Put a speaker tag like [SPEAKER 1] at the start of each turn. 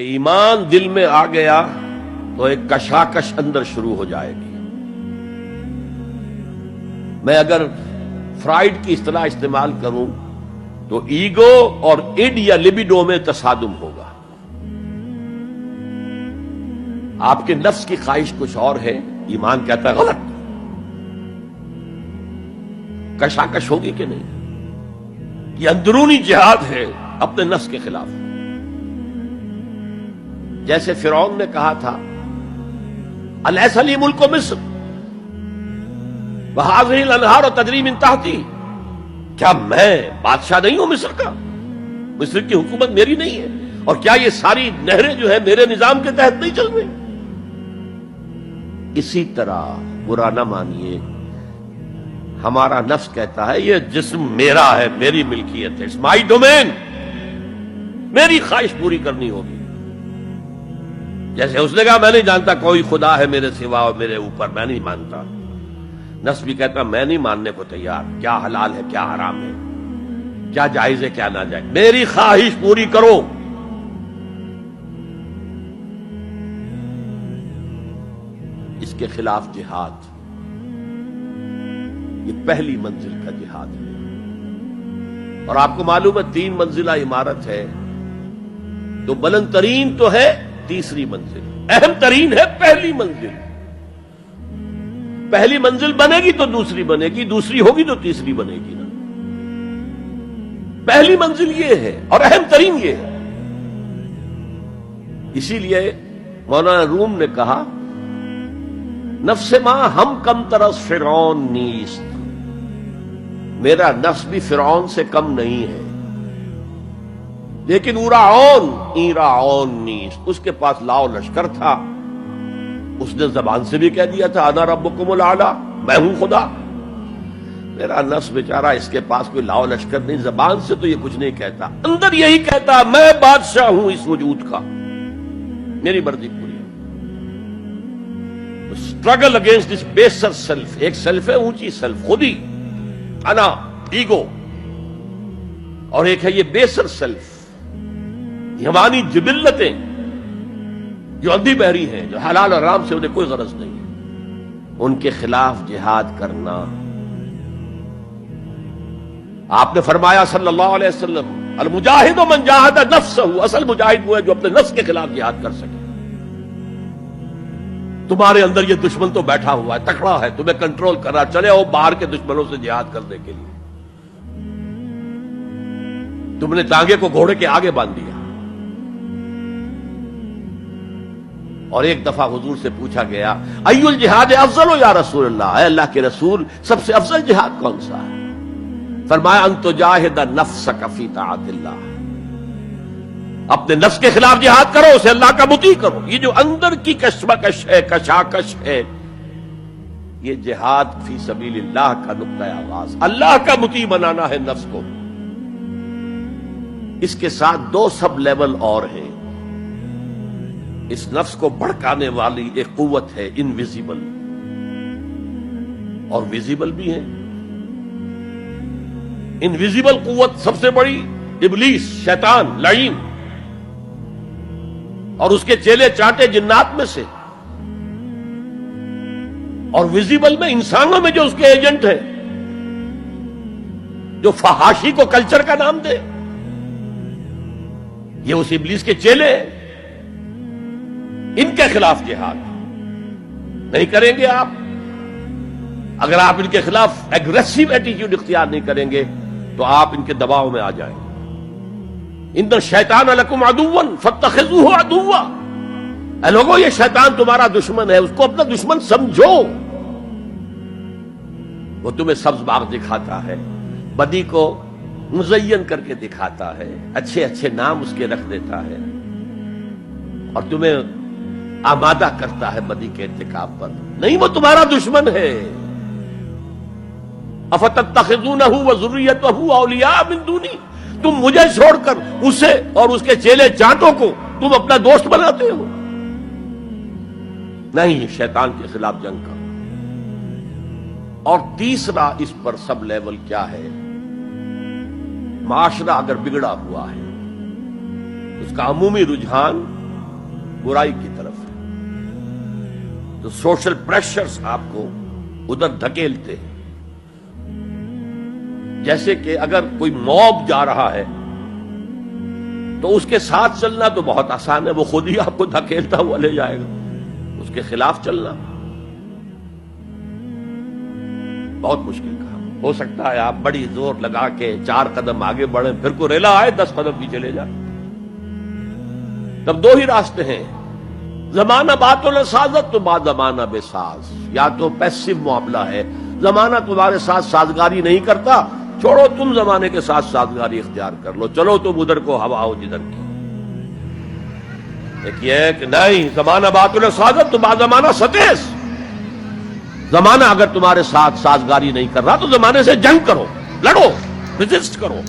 [SPEAKER 1] ایمان دل میں آ گیا تو ایک کشاکش اندر شروع ہو جائے گی۔ میں اگر فرائڈ کی اصطلاح استعمال کروں تو ایگو اور اڈ یا لبیڈو میں تصادم ہوگا۔ آپ کے نفس کی خواہش کچھ اور ہے، ایمان کہتا ہے غلط۔ کشاکش ہوگی کہ نہیں؟ یہ اندرونی جہاد ہے اپنے نفس کے خلاف۔ جیسے فرعون نے کہا تھا الیس لی ملک مصر وہذہ الانہار تجری من تحتی، کیا میں بادشاہ نہیں ہوں مصر کا؟ مصر کی حکومت میری نہیں ہے؟ اور کیا یہ ساری نہریں جو ہے میرے نظام کے تحت نہیں چل رہی؟ اسی طرح برا نہ مانیے، ہمارا نفس کہتا ہے یہ جسم میرا ہے، میری ملکیت ہے، اٹس مائی ڈومین، میری خواہش پوری کرنی ہوگی۔ جیسے اس نے کہا میں نہیں جانتا کوئی خدا ہے میرے سوا اور میرے اوپر، میں نہیں مانتا۔ نفس بھی کہتا میں نہیں ماننے کو تیار، کیا حلال ہے کیا حرام ہے، کیا جائز ہے کیا ناجائز، میری خواہش پوری کرو۔ اس کے خلاف جہاد، یہ پہلی منزل کا جہاد ہے۔ اور آپ کو معلوم ہے 3 منزلہ عمارت ہے، تو بلند ترین تو ہے تیسری منزل، اہم ترین ہے پہلی منزل۔ پہلی منزل بنے گی تو دوسری بنے گی، دوسری ہوگی تو تیسری بنے گی نا۔ پہلی منزل یہ ہے اور اہم ترین یہ ہے۔ اسی لیے مولانا روم نے کہا نفس ماں ہم کم ترس فرعون نیست، میرا نفس بھی فرعون سے کم نہیں ہے، لیکن ایراعون نیست، اس کے پاس لاؤ لشکر تھا، اس نے زبان سے بھی کہہ دیا تھا انا ربکم الاعلی، میں ہوں خدا۔ میرا نفس بیچارہ اس کے پاس کوئی لاؤ لشکر نہیں، زبان سے تو یہ کچھ نہیں کہتا، اندر یہی کہتا میں بادشاہ ہوں اس وجود کا، میری مرضی پوری۔ اسٹرگل اگینسٹ دس بیسر سیلف، ایک سیلف ہے اونچی سیلف، خودی، انا، ایگو، اور ایک ہے یہ بیسر سیلف، ہماری جبلتیں جو اندھی بہری ہیں، جو حلال اور حرام سے انہیں کوئی غرض نہیں ہے، ان کے خلاف جہاد کرنا۔ آپ نے فرمایا صلی اللہ علیہ وسلم المجاہد من جاہد نفسہ، اصل مجاہد وہ ہے جو اپنے نفس کے خلاف جہاد کر سکے۔ تمہارے اندر یہ دشمن تو بیٹھا ہوا ہے، تکڑا ہے، تمہیں کنٹرول کرنا، چلے وہ باہر کے دشمنوں سے جہاد کرنے کے لیے۔ تم نے ٹانگے کو گھوڑے کے آگے باندھ دیا۔ اور ایک دفعہ حضور سے پوچھا گیا ای الجہاد افضل یا رسول اللہ، اے اللہ کے رسول سب سے افضل جہاد کون سا ہے؟ فرمایا ان تجاہد نفسک فی طاعت اللہ، اپنے نفس کے خلاف جہاد کرو، اسے اللہ کا مطیع کرو۔ یہ جو اندر کی کشمکش ہے، کشاکش ہے، یہ جہاد فی سبیل اللہ کا نقطۂ آغاز، اللہ کا مطیع بنانا ہے نفس کو۔ اس کے ساتھ 2 سب لیول اور ہیں۔ اس نفس کو بھڑکانے والی ایک قوت ہے انویزیبل، اور ویزیبل بھی ہے۔ انویزیبل قوت سب سے بڑی ابلیس، شیطان، لعین، اور اس کے چیلے چانٹے جنات میں سے، اور ویزیبل میں انسانوں میں جو اس کے ایجنٹ ہیں، جو فحاشی کو کلچر کا نام دے، یہ اس ابلیس کے چیلے ہیں۔ ان کے خلاف جہاد نہیں کریں گے آپ، اگر آپ ان کے خلاف ایگریسو ایٹیٹیوڈ اختیار نہیں کریں گے تو آپ ان کے دباؤ میں آ جائیں گے۔ ان الشیطان لکم عدوا فاتخذوہ عدوا، اے لوگو یہ شیطان تمہارا دشمن ہے، اس کو اپنا دشمن سمجھو۔ وہ تمہیں سبز باغ دکھاتا ہے، بدی کو مزین کر کے دکھاتا ہے، اچھے اچھے نام اس کے رکھ دیتا ہے، اور تمہیں آمادہ کرتا ہے بدی کے ارتکاب پر۔ نہیں، وہ تمہارا دشمن ہے۔ افتتخذونہ وذریتہ اولیاء من دونی، تم مجھے چھوڑ کر اسے اور اس کے چیلے چانٹوں کو تم اپنا دوست بناتے ہو۔ نہیں، شیطان کے خلاف جنگ کرو۔ اور تیسرا اس پر سب لیول کیا ہے؟ معاشرہ اگر بگڑا ہوا ہے، اس کا عمومی رجحان برائی کی طرف ہے. تو سوشل پریشرز آپ کو ادھر دھکیلتے ہیں. جیسے کہ اگر کوئی موب جا رہا ہے تو اس کے ساتھ چلنا تو بہت آسان ہے، وہ خود ہی آپ کو دھکیلتا ہوا لے جائے گا. اس کے خلاف چلنا بہت مشکل کام. ہو سکتا ہے آپ بڑی زور لگا کے 4 قدم آگے بڑھیں، پھر کوئی ریلا آئے 10 قدم پیچھے لے جائے. تب 2 ہی راستے ہیں، زمانہ باتوں نے سازت تو بعد زمانہ بے ساز. یا تو پیسو معاملہ ہے، زمانہ تمہارے ساتھ سازگاری نہیں کرتا، چھوڑو تم زمانے کے ساتھ سازگاری اختیار کر لو، چلو تم ادھر کو ہوا ہو جدھر کی. ایک یہ ہے کہ نہیں، زمانہ باتوں نے سازت تو بعد زمانہ ستیس. زمانہ اگر تمہارے ساتھ سازگاری نہیں کر رہا تو زمانے سے جنگ کرو، لڑو، ریزسٹ کرو.